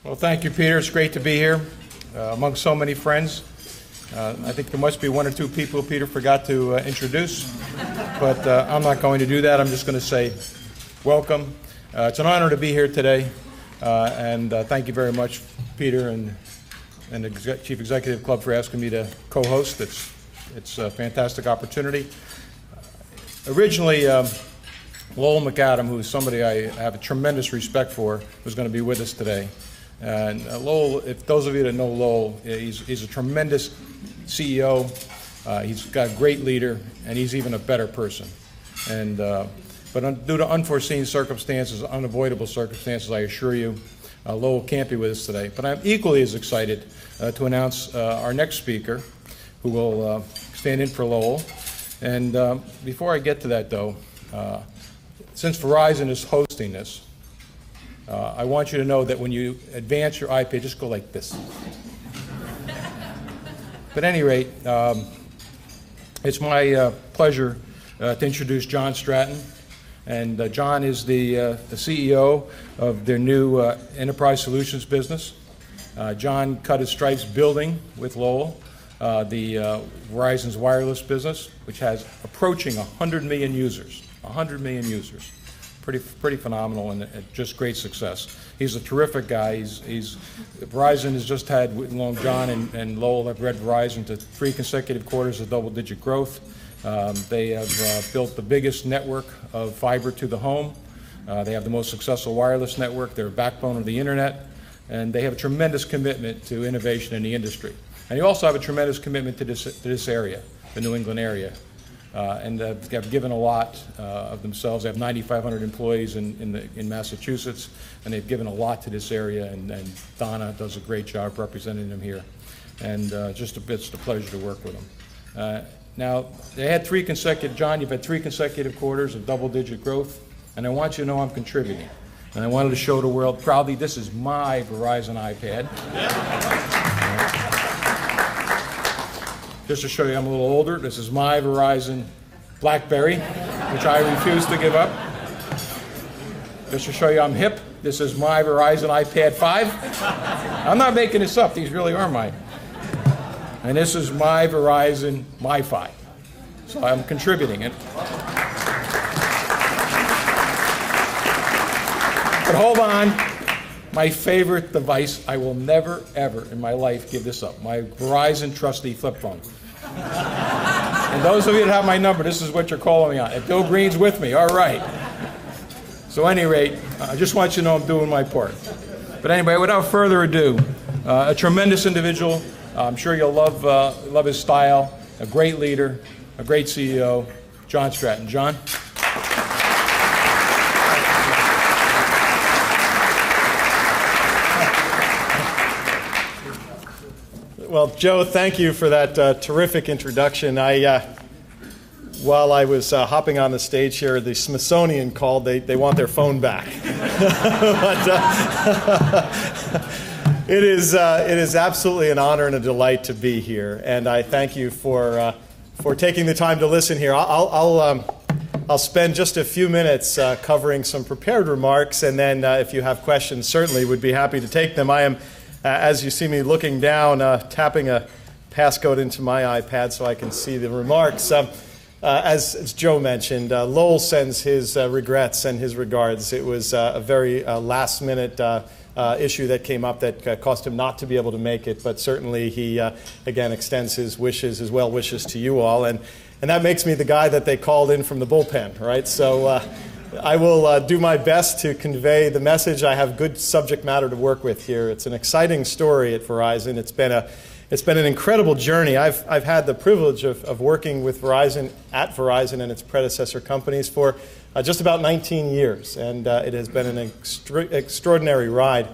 Well, thank you, Peter. It's great to be here among so many friends. I think there must be one or two people Peter forgot to introduce, but I'm not going to do that. I'm just going to say welcome. It's an honor to be here today, and thank you very much, Peter and the Chief Executive Club, for asking me to co-host. It's a fantastic opportunity. Originally, Lowell McAdam, who is somebody I have a tremendous respect for, was going to be with us today. And Lowell, if those of you that know Lowell, he's a tremendous CEO. He's got a great leader, and he's even a better person. And but due to unforeseen circumstances, unavoidable circumstances, I assure you, Lowell can't be with us today. But I'm equally as excited to announce our next speaker, who will stand in for Lowell. And before I get to that, though, since Verizon is hosting this, I want you to know that when you advance your iPad, just go like this. But at any rate, it's my pleasure to introduce John Stratton. And John is the CEO of their new enterprise solutions business. John cut his stripes building with Lowell the Verizon's wireless business, which has approaching 100 million users. 100 million users. Pretty phenomenal, and just great success. He's a terrific guy. Verizon has just had, Long John and Lowell have led Verizon to 3 consecutive quarters of double-digit growth. They have built the biggest network of fiber to the home. They have the most successful wireless network. They're a backbone of the internet, and they have a tremendous commitment to innovation in the industry. And you also have a tremendous commitment to this area, the New England area. And have given a lot of themselves. They have 9,500 employees in Massachusetts, and they've given a lot to this area, and Donna does a great job representing them here. And it's a pleasure to work with them. Now, they had 3 consecutive, John, you've had 3 consecutive quarters of double-digit growth, and I want you to know I'm contributing. And I wanted to show the world proudly, this is my Verizon iPad. Just to show you I'm a little older, this is my Verizon BlackBerry, which I refuse to give up. Just to show you I'm hip, this is my Verizon iPad 5. I'm not making this up, these really are mine. And this is my Verizon MiFi. So I'm contributing it. But hold on. My favorite device, I will never, ever in my life give this up. My Verizon trusty flip phone. And those of you that have my number, this is what you're calling me on. And Bill Green's with me, all right. So at any rate, I just want you to know I'm doing my part. But anyway, without further ado, a tremendous individual. I'm sure you'll love his style. A great leader, a great CEO, John Stratton. John? Well, Joe, thank you for that terrific introduction. While I was hopping on the stage here, the Smithsonian called. They want their phone back. But it is absolutely an honor and a delight to be here, and I thank you for taking the time to listen here. I'll spend just a few minutes covering some prepared remarks, and then if you have questions, certainly would be happy to take them. I am. As you see me looking down, tapping a passcode into my iPad so I can see the remarks. As Joe mentioned, Lowell sends his regrets and his regards. It was a very last-minute issue that came up that caused him not to be able to make it, but certainly he, again, extends his wishes, his well wishes to you all. And that makes me the guy that they called in from the bullpen, right? So I will do my best to convey the message. I have good subject matter to work with here. It's an exciting story at Verizon. It's been an incredible journey. I've had the privilege of working with Verizon at Verizon and its predecessor companies for just about 19 years, and it has been an extraordinary ride,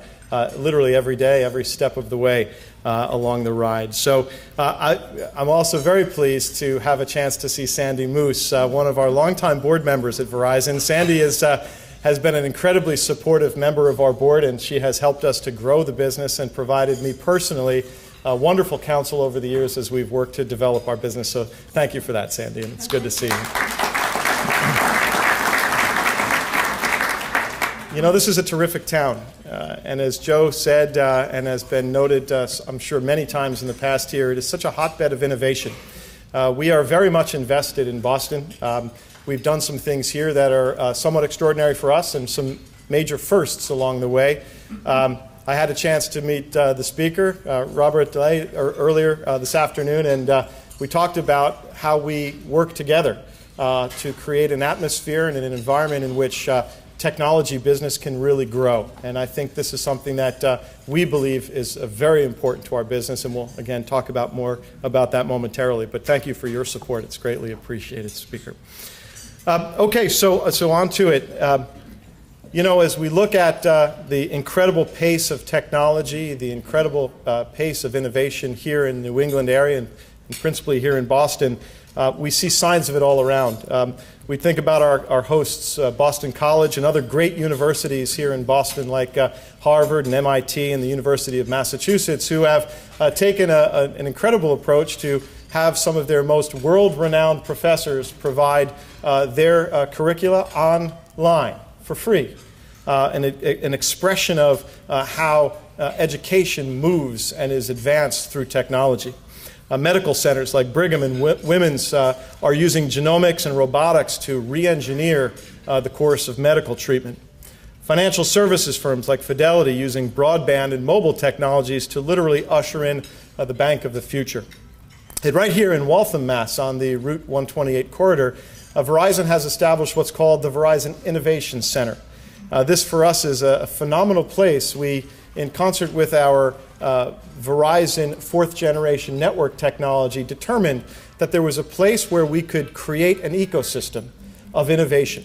literally every day, every step of the way along the ride. So I'm also very pleased to have a chance to see Sandy Moose, one of our longtime board members at Verizon. Sandy has been an incredibly supportive member of our board, and she has helped us to grow the business and provided me personally wonderful counsel over the years as we've worked to develop our business. So thank you for that, Sandy, and it's good to see you. You know, this is a terrific town. And as Joe said, and has been noted, I'm sure, many times in the past here, it is such a hotbed of innovation. We are very much invested in Boston. We've done some things here that are somewhat extraordinary for us and some major firsts along the way. I had a chance to meet the speaker, Robert Delay, earlier this afternoon, and we talked about how we work together to create an atmosphere and an environment in which technology business can really grow. And I think this is something that we believe is very important to our business, and we'll, again, talk about more about that momentarily. But thank you for your support. It's greatly appreciated, Speaker. Okay, so on to it. You know, as we look at the incredible pace of technology, the incredible pace of innovation here in the New England area, and principally here in Boston, we see signs of it all around. We think about our hosts, Boston College and other great universities here in Boston like Harvard and MIT and the University of Massachusetts, who have taken an incredible approach to have some of their most world-renowned professors provide their curricula online for free. An expression of how education moves and is advanced through technology. Medical centers like Brigham and Women's are using genomics and robotics to re-engineer the course of medical treatment. Financial services firms like Fidelity using broadband and mobile technologies to literally usher in the bank of the future. And right here in Waltham, Mass, on the Route 128 corridor, Verizon has established what's called the Verizon Innovation Center. This, for us, is a phenomenal place. We, in concert with our Verizon fourth-generation network technology, determined that there was a place where we could create an ecosystem of innovation.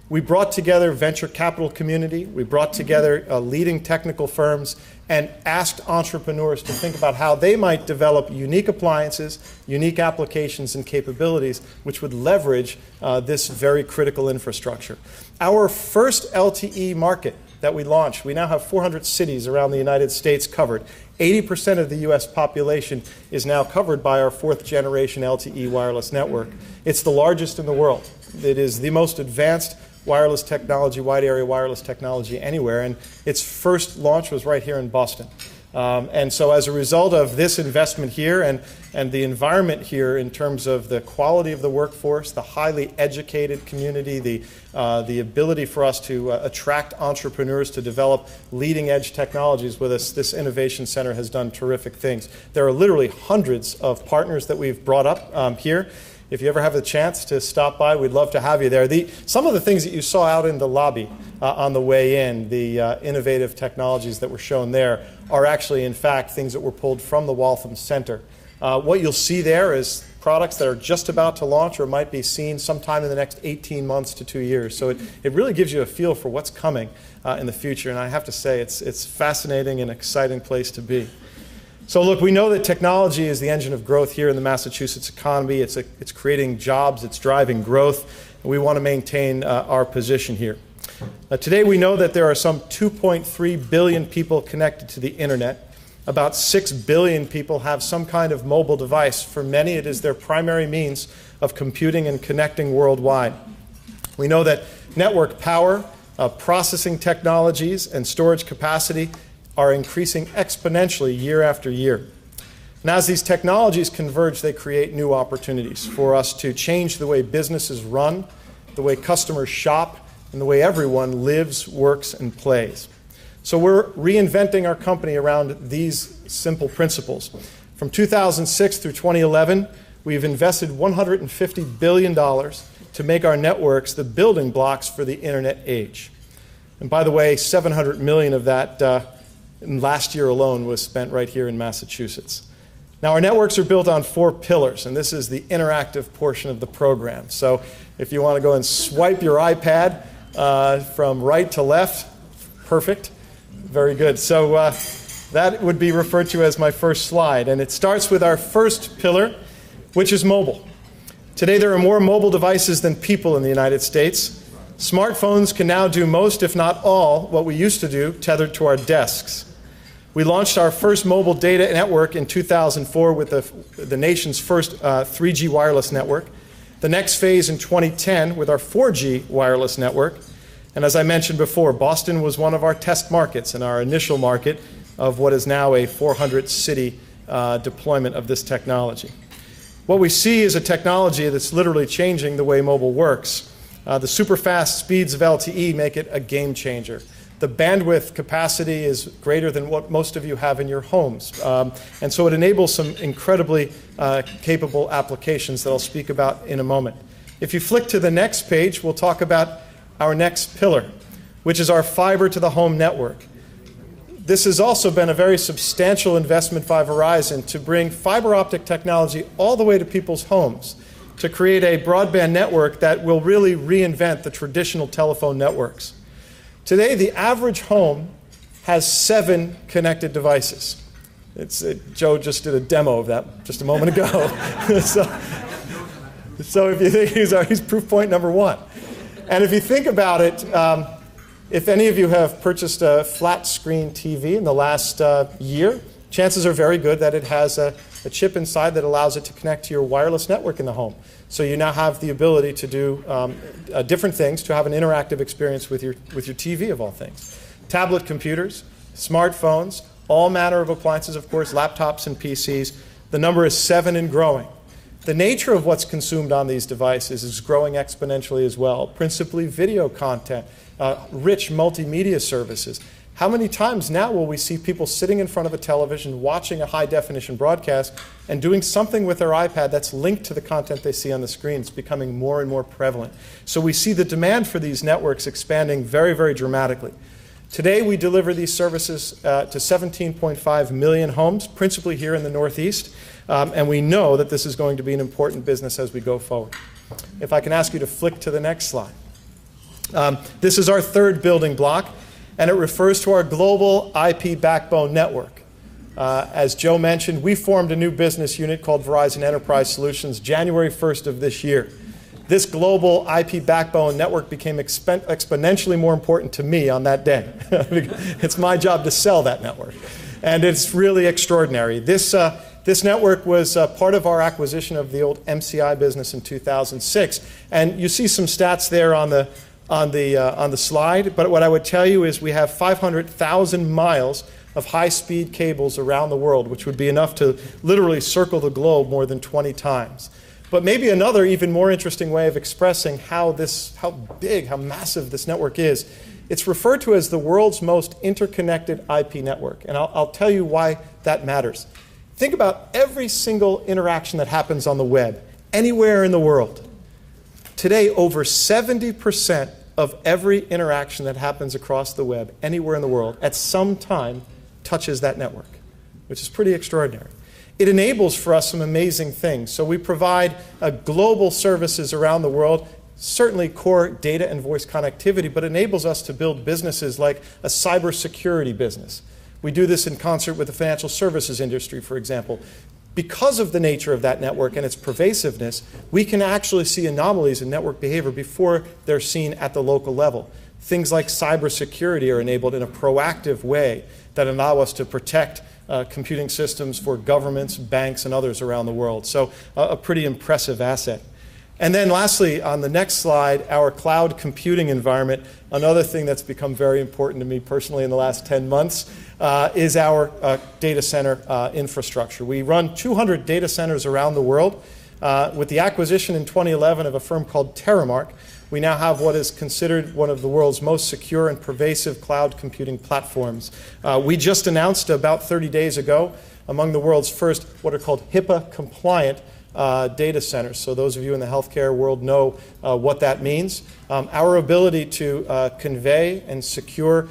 We brought together venture capital community, we brought together leading technical firms, and asked entrepreneurs to think about how they might develop unique appliances, unique applications and capabilities which would leverage this very critical infrastructure. Our first LTE market that we launched, we now have 400 cities around the United States covered. 80% of the US population is now covered by our fourth generation LTE wireless network. It's the largest in the world. It is the most advanced wireless technology, wide area wireless technology anywhere, and its first launch was right here in Boston. And so as a result of this investment here and the environment here in terms of the quality of the workforce, the highly educated community, the ability for us to attract entrepreneurs to develop leading edge technologies with us, this innovation center has done terrific things. There are literally hundreds of partners that we've brought up here. If you ever have a chance to stop by, we'd love to have you there. Some of the things that you saw out in the lobby on the way in, the innovative technologies that were shown there, are actually, in fact, things that were pulled from the Waltham Center. What you'll see there is products that are just about to launch or might be seen sometime in the next 18 months to 2 years. So it really gives you a feel for what's coming in the future. And I have to say, it's fascinating and exciting place to be. So look, we know that technology is the engine of growth here in the Massachusetts economy. It's creating jobs, it's driving growth, and we want to maintain our position here. Today we know that there are some 2.3 billion people connected to the internet. About 6 billion people have some kind of mobile device. For many, it is their primary means of computing and connecting worldwide. We know that network power, processing technologies, and storage capacity are increasing exponentially year after year. And as these technologies converge, they create new opportunities for us to change the way businesses run, the way customers shop, and the way everyone lives, works, and plays. So we're reinventing our company around these simple principles. From 2006 through 2011, we've invested $150 billion to make our networks the building blocks for the internet age. And by the way, $700 million of that last year alone was spent right here in Massachusetts. Now, our networks are built on 4 pillars, and this is the interactive portion of the program. So if you want to go and swipe your iPad from right to left, perfect. Very good. So that would be referred to as my first slide, and it starts with our first pillar, which is mobile. Today, there are more mobile devices than people in the United States. Smartphones can now do most, if not all, what we used to do tethered to our desks. We launched our first mobile data network in 2004 with the nation's first 3G wireless network. The next phase in 2010 with our 4G wireless network. And as I mentioned before, Boston was one of our test markets and our initial market of what is now a 400-city deployment of this technology. What we see is a technology that's literally changing the way mobile works. The super fast speeds of LTE make it a game changer. The bandwidth capacity is greater than what most of you have in your homes. And so it enables some incredibly capable applications that I'll speak about in a moment. If you flick to the next page, we'll talk about our next pillar, which is our fiber to the home network. This has also been a very substantial investment by Verizon to bring fiber optic technology all the way to people's homes, to create a broadband network that will really reinvent the traditional telephone networks. Today, the average home has 7 connected devices. Joe just did a demo of that just a moment ago. so if you think he's proof point number 1. And if you think about it, if any of you have purchased a flat screen TV in the last year, chances are very good that it has a chip inside that allows it to connect to your wireless network in the home. So you now have the ability to do different things, to have an interactive experience with your TV, of all things. Tablet computers, smartphones, all manner of appliances, of course, laptops and PCs. The number is 7 and growing. The nature of what's consumed on these devices is growing exponentially as well, principally video content, rich multimedia services. How many times now will we see people sitting in front of a television watching a high-definition broadcast and doing something with their iPad that's linked to the content they see on the screen? It's becoming more and more prevalent. So we see the demand for these networks expanding very, very dramatically. Today, we deliver these services to 17.5 million homes, principally here in the Northeast, and we know that this is going to be an important business as we go forward. If I can ask you to flick to the next slide. This is our third building block, and it refers to our global IP backbone network. As Joe mentioned, we formed a new business unit called Verizon Enterprise Solutions January 1st of this year. This global IP backbone network became exponentially more important to me on that day. It's my job to sell that network, and it's really extraordinary. This network was part of our acquisition of the old MCI business in 2006, and you see some stats there on the slide. But what I would tell you is we have 500,000 miles of high-speed cables around the world, which would be enough to literally circle the globe more than 20 times. But maybe another even more interesting way of expressing how big, how massive this network is, it's referred to as the world's most interconnected IP network. And I'll tell you why that matters. Think about every single interaction that happens on the web, anywhere in the world. Today, over 70% of every interaction that happens across the web, anywhere in the world, at some time touches that network, which is pretty extraordinary. It enables for us some amazing things. So we provide global services around the world, certainly core data and voice connectivity, but enables us to build businesses like a cybersecurity business. We do this in concert with the financial services industry, for example. Because of the nature of that network and its pervasiveness, we can actually see anomalies in network behavior before they're seen at the local level. Things like cybersecurity are enabled in a proactive way that allow us to protect computing systems for governments, banks, and others around the world. So a pretty impressive asset. And then lastly, on the next slide, our cloud computing environment. Another thing that's become very important to me personally in the last 10 months is our data center infrastructure. We run 200 data centers around the world. With the acquisition in 2011 of a firm called Terramark, we now have what is considered one of the world's most secure and pervasive cloud computing platforms. We just announced about 30 days ago among the world's first what are called HIPAA-compliant data centers. So those of you in the healthcare world know what that means. Our ability to convey and secure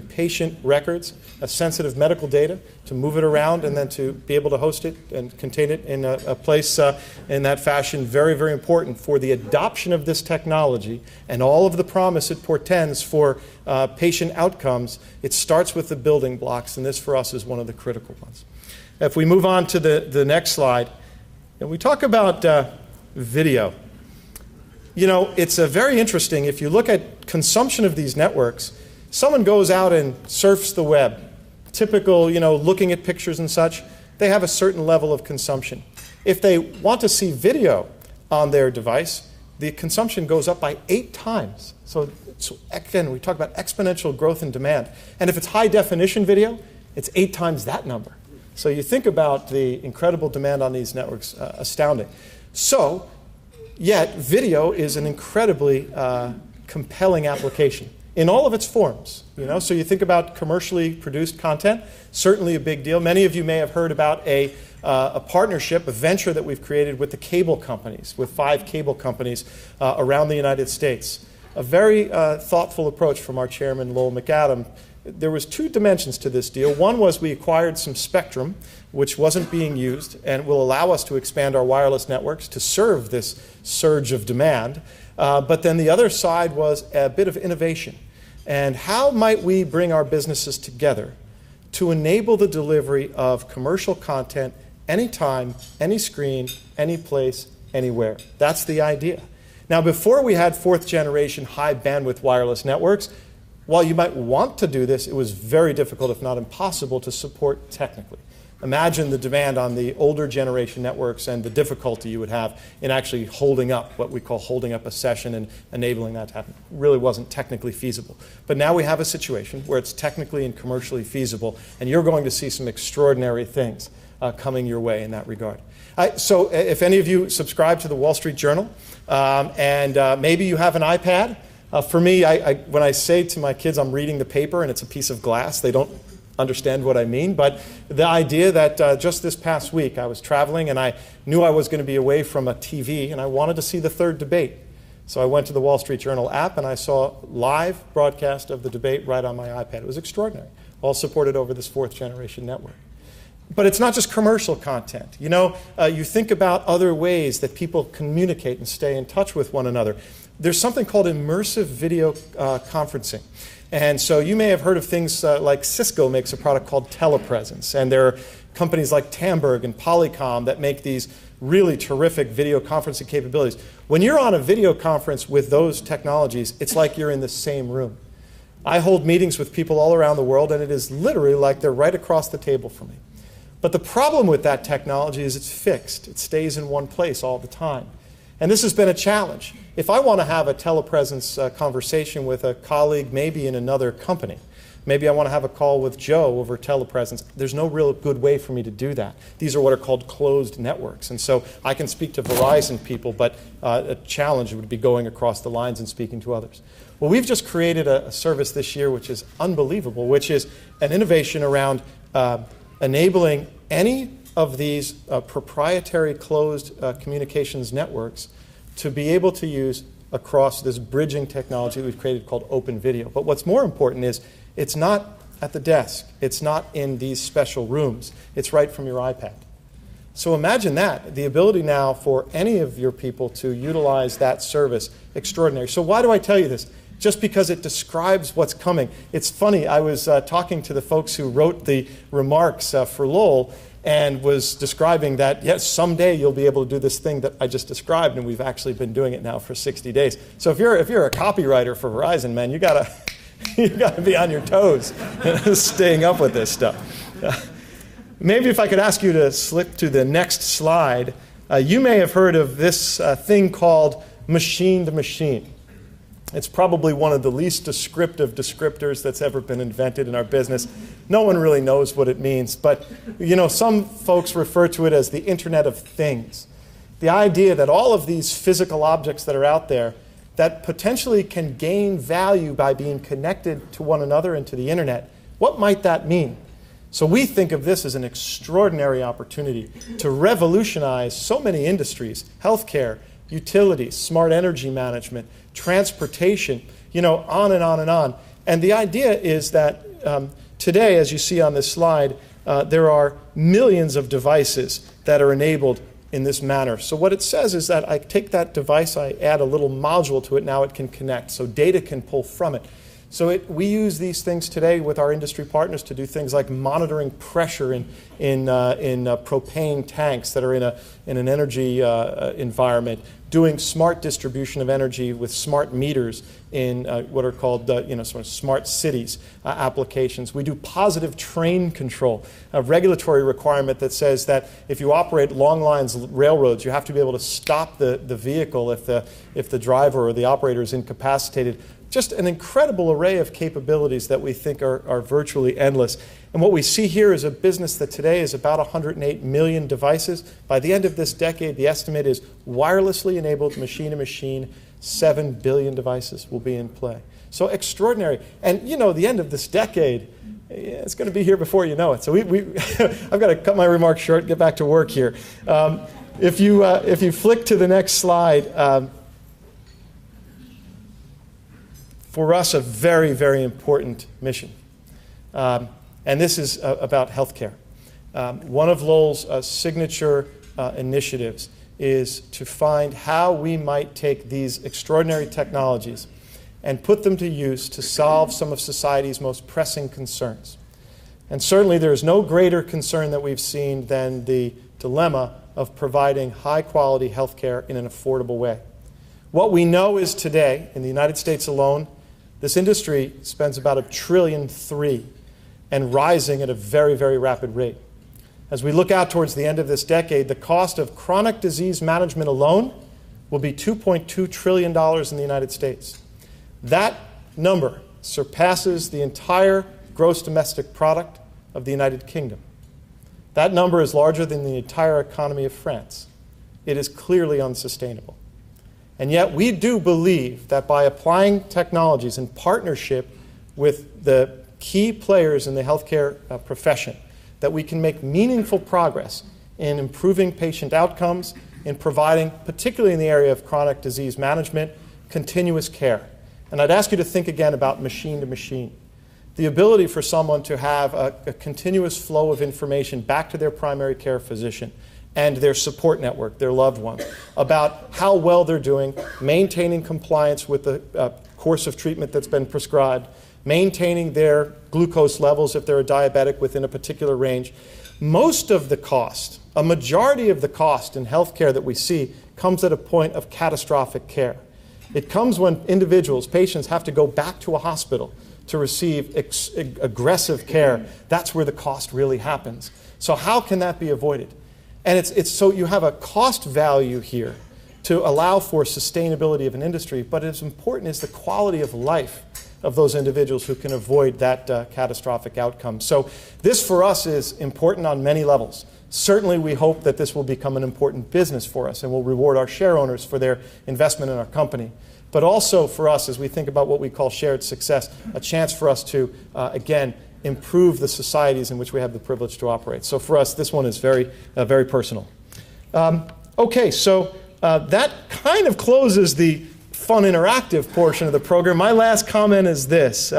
patient records, sensitive medical data, to move it around and then to be able to host it and contain it in a place in that fashion, very, very important for the adoption of this technology and all of the promise it portends for patient outcomes. It starts with the building blocks, and this for us is one of the critical ones. If we move on to the next slide, and we talk about video. You know, it's very interesting. If you look at consumption of these networks, someone goes out and surfs the web. Typical, looking at pictures and such, they have a certain level of consumption. If they want to see video on their device, the consumption goes up by 8 times. So again, we talk about exponential growth in demand. And if it's high definition video, it's 8 times that number. So you think about the incredible demand on these networks, astounding. So, yet video is an incredibly compelling application in all of its forms. So you think about commercially produced content, certainly a big deal. Many of you may have heard about a partnership, a venture that we've created with the cable companies, with 5 cable companies around the United States. A very thoughtful approach from our chairman, Lowell McAdam. There was 2 dimensions to this deal. One was we acquired some spectrum, which wasn't being used, and will allow us to expand our wireless networks to serve this surge of demand. But then the other side was a bit of innovation. And how might we bring our businesses together to enable the delivery of commercial content anytime, any screen, any place, anywhere? That's the idea. Now, before we had 4th generation high bandwidth wireless networks, while you might want to do this, it was very difficult, if not impossible, to support technically. Imagine the demand on the older generation networks and the difficulty you would have in actually holding up, what we call holding up a session and enabling that to happen. It really wasn't technically feasible. But now we have a situation where it's technically and commercially feasible, and you're going to see some extraordinary things coming your way in that regard. So if any of you subscribe to the Wall Street Journal, and maybe you have an iPad, for me, when I say to my kids I'm reading the paper and it's a piece of glass, they don't understand what I mean. But the idea that just this past week I was traveling and I knew I was going to be away from a TV and I wanted to see the 3rd debate. So I went to the Wall Street Journal app and I saw live broadcast of the debate right on my iPad. It was extraordinary, all supported over this 4th generation network. But it's not just commercial content. You think about other ways that people communicate and stay in touch with one another. There's something called immersive video conferencing. And so you may have heard of things like Cisco makes a product called Telepresence. And there are companies like Tamberg and Polycom that make these really terrific video conferencing capabilities. When you're on a video conference with those technologies, it's like you're in the same room. I hold meetings with people all around the world, and it is literally like they're right across the table from me. But the problem with that technology is it's fixed. It stays in one place all the time. And this has been a challenge. If I want to have a telepresence conversation with a colleague maybe in another company, maybe I want to have a call with Joe over telepresence, there's no real good way for me to do that. These are what are called closed networks. And so I can speak to Verizon people, but a challenge would be going across the lines and speaking to others. Well, we've just created a service this year which is unbelievable, which is an innovation around enabling any of these proprietary closed communications networks to be able to use across this bridging technology we've created called open video. But what's more important is it's not at the desk. It's not in these special rooms. It's right from your iPad. So imagine that, the ability now for any of your people to utilize that service, extraordinary. So why do I tell you this? Just because it describes what's coming. It's funny, I was talking to the folks who wrote the remarks for Lowell, and was describing that, yes, someday you'll be able to do this thing that I just described, and we've actually been doing it now for 60 days. So if you're a copywriter for Verizon, man, you gotta be on your toes, staying up with this stuff. Maybe if I could ask you to slip to the next slide, you may have heard of this thing called machine-to-machine. It's probably one of the least descriptive descriptors that's ever been invented in our business. No one really knows what it means, but some folks refer to it as the Internet of Things. The idea that all of these physical objects that are out there that potentially can gain value by being connected to one another and to the Internet, what might that mean? So we think of this as an extraordinary opportunity to revolutionize so many industries, healthcare, utilities, smart energy management, transportation, on and on and on. And the idea is that today, as you see on this slide, there are millions of devices that are enabled in this manner. So what it says is that I take that device, I add a little module to it, now it can connect. So data can pull from it. So we use these things today with our industry partners to do things like monitoring pressure in propane tanks that are in an energy environment, doing smart distribution of energy with smart meters in what are called sort of smart cities applications. We do positive train control, a regulatory requirement that says that if you operate long lines railroads, you have to be able to stop the vehicle if the driver or the operator is incapacitated. Just an incredible array of capabilities that we think are virtually endless. And what we see here is a business that today is about 108 million devices. By the end of this decade, the estimate is wirelessly enabled machine-to-machine, 7 billion devices will be in play. So extraordinary. And the end of this decade, it's going to be here before you know it. So I've got to cut my remarks short, get back to work here. If you flick to the next slide, for us, a very, very important mission. And this is about healthcare. One of Lowell's signature initiatives is to find how we might take these extraordinary technologies and put them to use to solve some of society's most pressing concerns. And certainly there's no greater concern that we've seen than the dilemma of providing high-quality healthcare in an affordable way. What we know is today, in the United States alone, this industry spends about $1.3 trillion and rising at a very, very rapid rate. As we look out towards the end of this decade, the cost of chronic disease management alone will be $2.2 trillion in the United States. That number surpasses the entire gross domestic product of the United Kingdom. That number is larger than the entire economy of France. It is clearly unsustainable. And yet we do believe that by applying technologies in partnership with the key players in the healthcare profession, that we can make meaningful progress in improving patient outcomes, in providing, particularly in the area of chronic disease management, continuous care. And I'd ask you to think again about machine to machine. The ability for someone to have a continuous flow of information back to their primary care physician and their support network, their loved ones, about how well they're doing, maintaining compliance with the course of treatment that's been prescribed, maintaining their glucose levels if they're a diabetic within a particular range. Most of the cost, a majority of the cost in healthcare that we see comes at a point of catastrophic care. It comes when individuals, patients, have to go back to a hospital to receive aggressive care. That's where the cost really happens. So how can that be avoided? And it's so you have a cost value here to allow for sustainability of an industry, but as important is the quality of life of those individuals who can avoid that catastrophic outcome. So this for us is important on many levels. Certainly we hope that this will become an important business for us and will reward our share owners for their investment in our company. But also for us, as we think about what we call shared success, a chance for us to, again, improve the societies in which we have the privilege to operate. So for us, this one is very, very personal. Okay, so that kind of closes the fun interactive portion of the program. My last comment is this.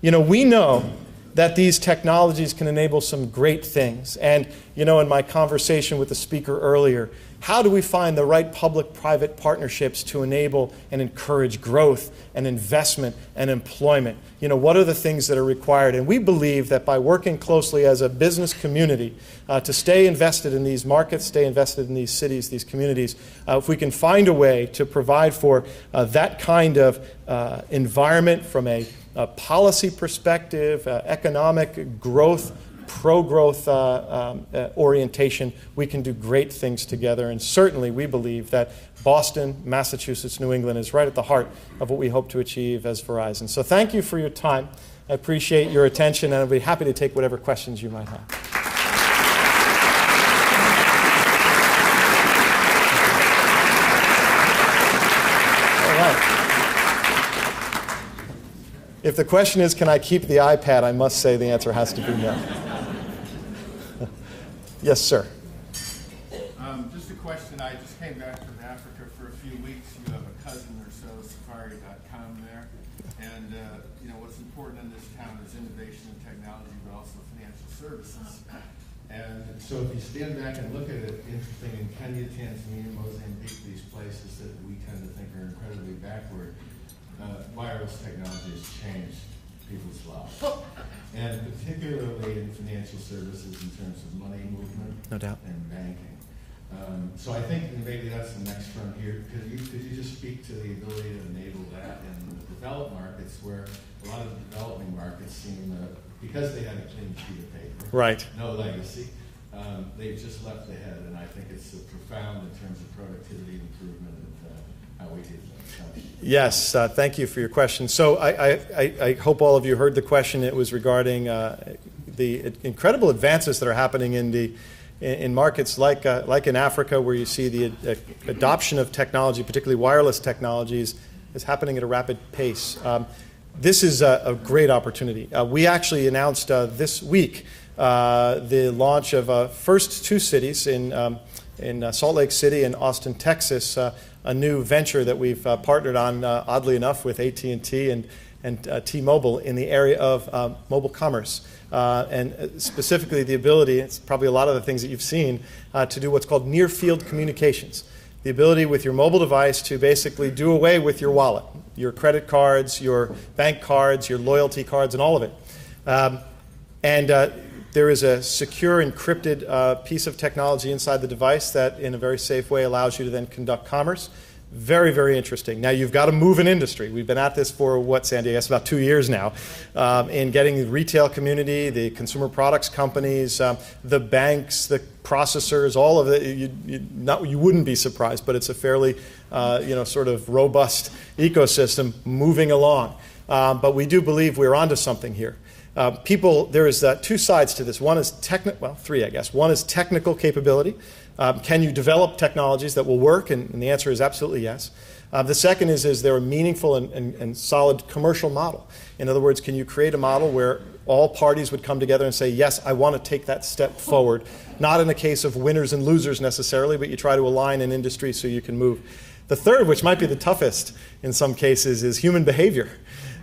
We know that these technologies can enable some great things. And, in my conversation with the speaker earlier, how do we find the right public-private partnerships to enable and encourage growth and investment and employment? What are the things that are required? And we believe that by working closely as a business community to stay invested in these markets, stay invested in these cities, these communities, if we can find a way to provide for that kind of environment from a policy perspective, economic growth, pro-growth orientation, we can do great things together. And certainly we believe that Boston, Massachusetts, New England is right at the heart of what we hope to achieve as Verizon. So thank you for your time. I appreciate your attention, and I'll be happy to take whatever questions you might have. All right. If the question is, can I keep the iPad, I must say the answer has to be no. Yes, sir. Just a question. I just came back from Africa for a few weeks. You have a cousin or so, Safari.com there. And, what's important in this town is innovation and technology, but also financial services. And so if you stand back and look at it, interesting, in Kenya, Tanzania, Mozambique, these places that we tend to think are incredibly backward, wireless technology has changed people's lives, and particularly in financial services in terms of money movement No doubt. and banking. So I think maybe that's the next frontier. Could you just speak to the ability to enable that in the developed markets, where a lot of the developing markets seem, because they had a clean sheet of paper, Right. no legacy, they've just left ahead, and I think it's profound in terms of productivity improvement and how we do things. Yes, thank you for your question. So I hope all of you heard the question. It was regarding the incredible advances that are happening in markets like in Africa, where you see the adoption of technology, particularly wireless technologies, is happening at a rapid pace. This is a great opportunity. We actually announced this week the launch of first two cities in Salt Lake City and Austin, Texas, a new venture that we've partnered on, oddly enough, with AT&T and T-Mobile in the area of mobile commerce. And specifically the ability, it's probably a lot of the things that you've seen, to do what's called near-field communications. The ability with your mobile device to basically do away with your wallet, your credit cards, your bank cards, your loyalty cards, and all of it. There is a secure, encrypted piece of technology inside the device that, in a very safe way, allows you to then conduct commerce. Very, very interesting. Now, you've got to move an industry. We've been at this for, what, Sandy? Yes, about 2 years now, in getting the retail community, the consumer products companies, the banks, the processors, all of it. You wouldn't be surprised, but it's a fairly, sort of robust ecosystem moving along. But we do believe we're onto something here. There is two sides to this. One is three, I guess. One is technical capability. Can you develop technologies that will work? And the answer is absolutely yes. The second is there a meaningful and solid commercial model? In other words, can you create a model where all parties would come together and say, yes, I want to take that step forward? Not in a case of winners and losers necessarily, but you try to align an industry so you can move. The third, which might be the toughest in some cases, is human behavior.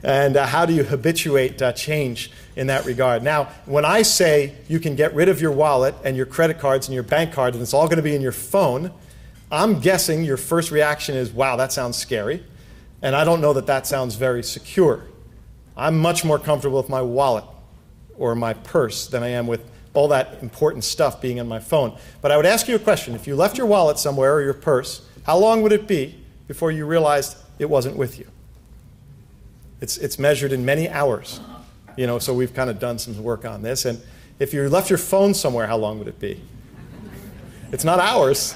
And how do you habituate change in that regard? Now, when I say you can get rid of your wallet and your credit cards and your bank card, and it's all going to be in your phone, I'm guessing your first reaction is, wow, that sounds scary. And I don't know that that sounds very secure. I'm much more comfortable with my wallet or my purse than I am with all that important stuff being on my phone. But I would ask you a question. If you left your wallet somewhere or your purse, how long would it be before you realized it wasn't with you? It's measured in many hours, so we've kind of done some work on this. And if you left your phone somewhere, how long would it be? It's not hours.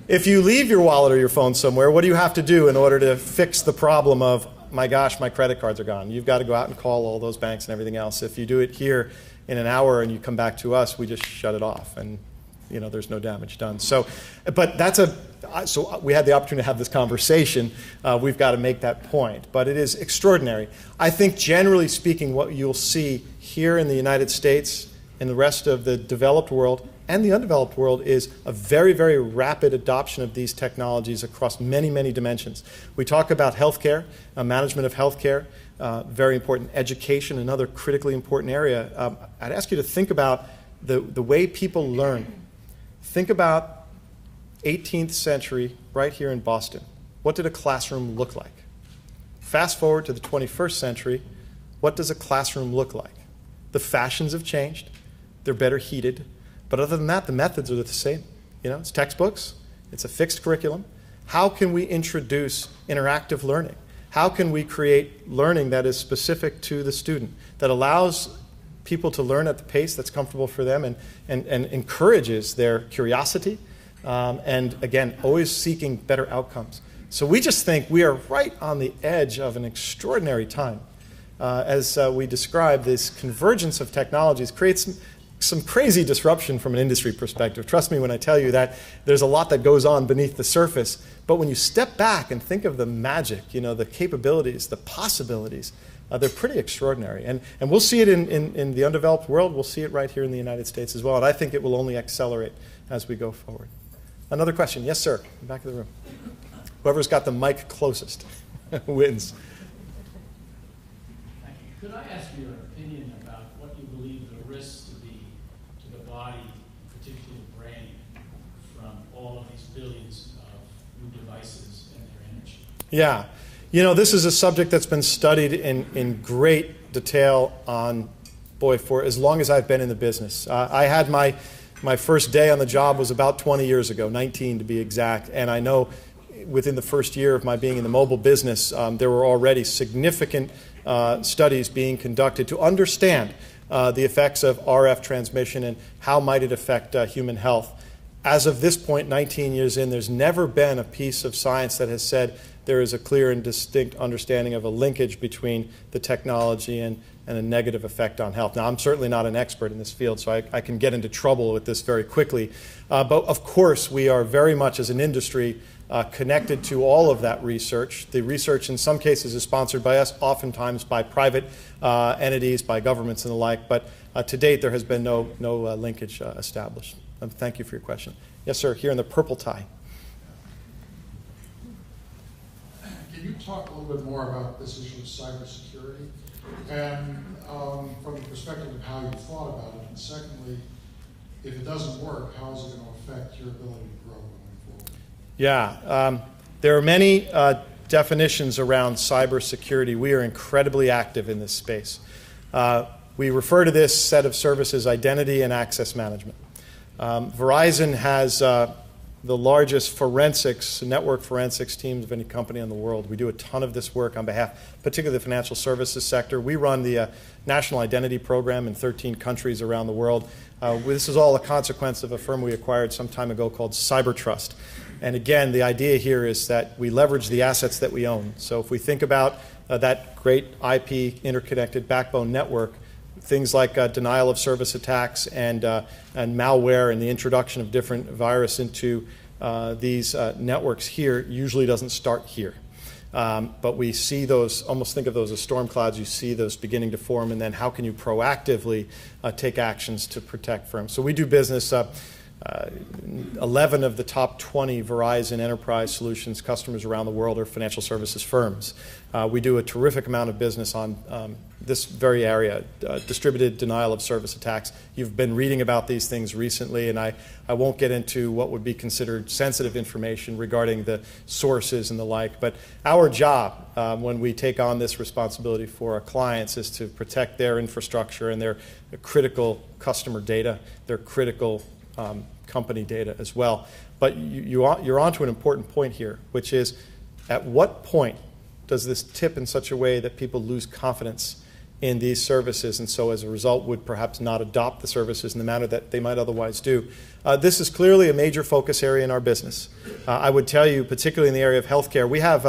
If you leave your wallet or your phone somewhere, what do you have to do in order to fix the problem of, my gosh, my credit cards are gone? You've got to go out and call all those banks and everything else. If you do it here in an hour and you come back to us, we just shut it off. And there's no damage done. So we had the opportunity to have this conversation. We've got to make that point. But it is extraordinary. I think generally speaking, what you'll see here in the United States and the rest of the developed world and the undeveloped world is a very, very rapid adoption of these technologies across many, many dimensions. We talk about healthcare, management of healthcare, very important, education, another critically important area. I'd ask you to think about the way people learn. Think about 18th century right here in Boston. What did a classroom look like? Fast forward to the 21st century, what does a classroom look like? The fashions have changed. They're better heated. But other than that, the methods are the same. It's textbooks. It's a fixed curriculum. How can we introduce interactive learning? How can we create learning that is specific to the student, that allows people to learn at the pace that's comfortable for them and encourages their curiosity, and again, always seeking better outcomes. So we just think we are right on the edge of an extraordinary time. As we describe, this convergence of technologies creates some crazy disruption from an industry perspective. Trust me when I tell you that there's a lot that goes on beneath the surface. But when you step back and think of the magic, the capabilities, the possibilities, they're pretty extraordinary. And we'll see it in the undeveloped world. We'll see it right here in the United States as well. And I think it will only accelerate as we go forward. Another question. Yes, sir. In the back of the room. Whoever's got the mic closest wins. Thank you. Could I ask your opinion about what you believe the risks to be to the body, particularly the brain, from all of these billions of new devices and their energy? Yeah. You know, this is a subject that's been studied in great detail for as long as I've been in the business. I had my first day on the job was about 20 years ago, 19 to be exact, and I know within the first year of my being in the mobile business, there were already significant studies being conducted to understand the effects of RF transmission and how might it affect human health. As of this point, 19 years in, there's never been a piece of science that has said there is a clear and distinct understanding of a linkage between the technology and a negative effect on health. Now, I'm certainly not an expert in this field, so I can get into trouble with this very quickly. But of course, we are very much as an industry connected to all of that research. The research in some cases is sponsored by us, oftentimes by private entities, by governments and the like, but to date there has been no linkage established. Thank you for your question. Yes, sir, here in the purple tie. Can you talk a little bit more about this issue of cybersecurity, and from the perspective of how you thought about it, and secondly, if it doesn't work, how is it going to affect your ability to grow going forward? Yeah, there are many definitions around cybersecurity. We are incredibly active in this space. We refer to this set of services identity and access management. Verizon has the largest network forensics teams of any company in the world. We do a ton of this work on behalf, particularly the financial services sector. We run the National Identity Program in 13 countries around the world. This is all a consequence of a firm we acquired some time ago called CyberTrust. And again, the idea here is that we leverage the assets that we own. So if we think about that great IP interconnected backbone network, things like denial of service attacks and malware and the introduction of different virus into these networks here usually doesn't start here. But we see those, almost think of those as storm clouds, you see those beginning to form, and then how can you proactively take actions to protect firms. So we do business, 11 of the top 20 Verizon Enterprise Solutions customers around the world are financial services firms. We do a terrific amount of business on this very area, distributed denial of service attacks. You've been reading about these things recently, and I won't get into what would be considered sensitive information regarding the sources and the like, but our job when we take on this responsibility for our clients is to protect their infrastructure and their critical customer data, their critical company data as well. But you're onto an important point here, which is at what point does this tip in such a way that people lose confidence in these services, and so as a result would perhaps not adopt the services in the manner that they might otherwise do. This is clearly a major focus area in our business. I would tell you, particularly in the area of healthcare, we have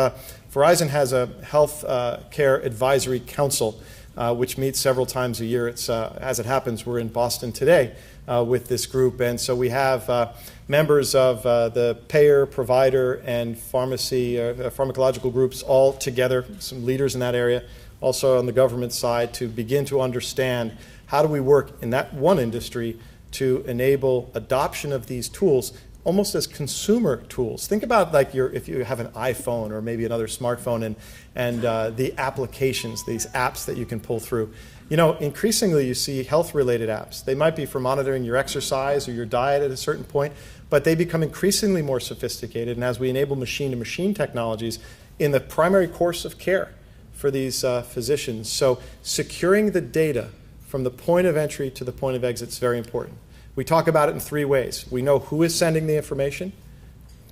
Verizon has a health care advisory council which meets several times a year. It's as it happens, we're in Boston today with this group, and so we have members of the payer, provider, and pharmacological groups all together, some leaders in that area, also on the government side, to begin to understand how do we work in that one industry to enable adoption of these tools almost as consumer tools. Think about like if you have an iPhone or maybe another smartphone and the applications, these apps that you can pull through. You know, increasingly you see health-related apps. They might be for monitoring your exercise or your diet at a certain point, but they become increasingly more sophisticated, and as we enable machine-to-machine technologies in the primary course of care for these physicians. So securing the data from the point of entry to the point of exit is very important. We talk about it in three ways. We know who is sending the information,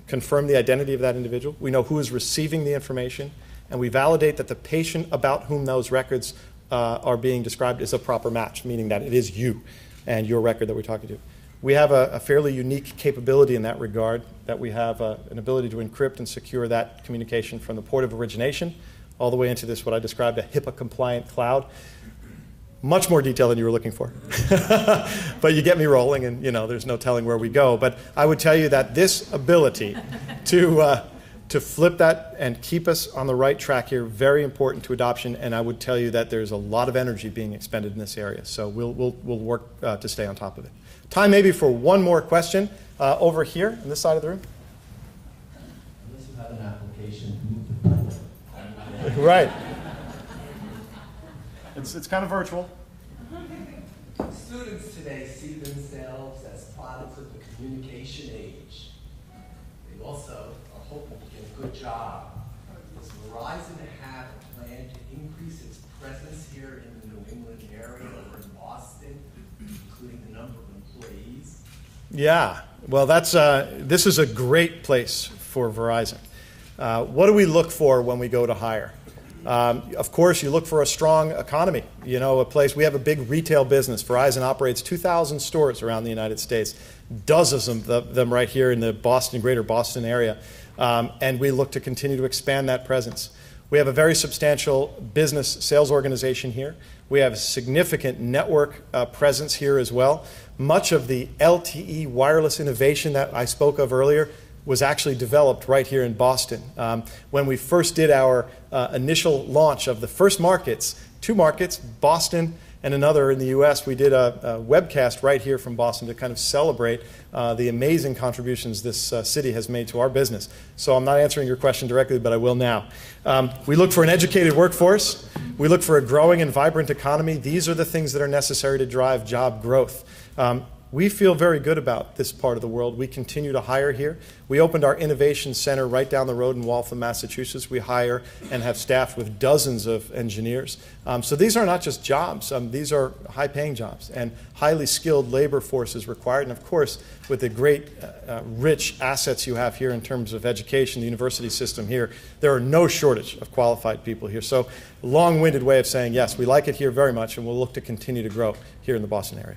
confirm the identity of that individual. We know who is receiving the information, and we validate that the patient about whom those records are being described is a proper match, meaning that it is you and your record that we're talking to. We have a fairly unique capability in that regard, that we have an ability to encrypt and secure that communication from the port of origination all the way into this, what I described, a HIPAA-compliant cloud. Much more detail than you were looking for. But you get me rolling, and there's no telling where we go. But I would tell you that this ability to flip that and keep us on the right track here, very important to adoption, and I would tell you that there's a lot of energy being expended in this area. So we'll work to stay on top of it. Time maybe for one more question over here on this side of the room. Unless you have an application. Right. It's kind of virtual. Students today see themselves as products of the communication age. They also are hoping to get a good job does Verizon have a plan to increase its presence here in the New England area or in Boston, including the number of employees? Yeah, well, this is a great place for Verizon. What do we look for when we go to hire? Of course, you look for a strong economy. You know, a place, we have a big retail business. Verizon operates 2,000 stores around the United States, dozens of them right here in the greater Boston area. And we look to continue to expand that presence. We have a very substantial business sales organization here. We have a significant network presence here as well. Much of the LTE wireless innovation that I spoke of earlier was actually developed right here in Boston. When we first did our initial launch of the first markets, 2 markets, Boston and another in the US, we did a webcast right here from Boston to kind of celebrate the amazing contributions this city has made to our business. So I'm not answering your question directly, but I will now. We look for an educated workforce. We look for a growing and vibrant economy. These are the things that are necessary to drive job growth. We feel very good about this part of the world. We continue to hire here. We opened our innovation center right down the road in Waltham, Massachusetts. We hire and have staffed with dozens of engineers. So these are not just jobs. These are high-paying jobs and highly skilled labor force is required. And of course, with the great, rich assets you have here in terms of education, the university system here, there are no shortage of qualified people here. So long-winded way of saying, yes, we like it here very much, and we'll look to continue to grow here in the Boston area.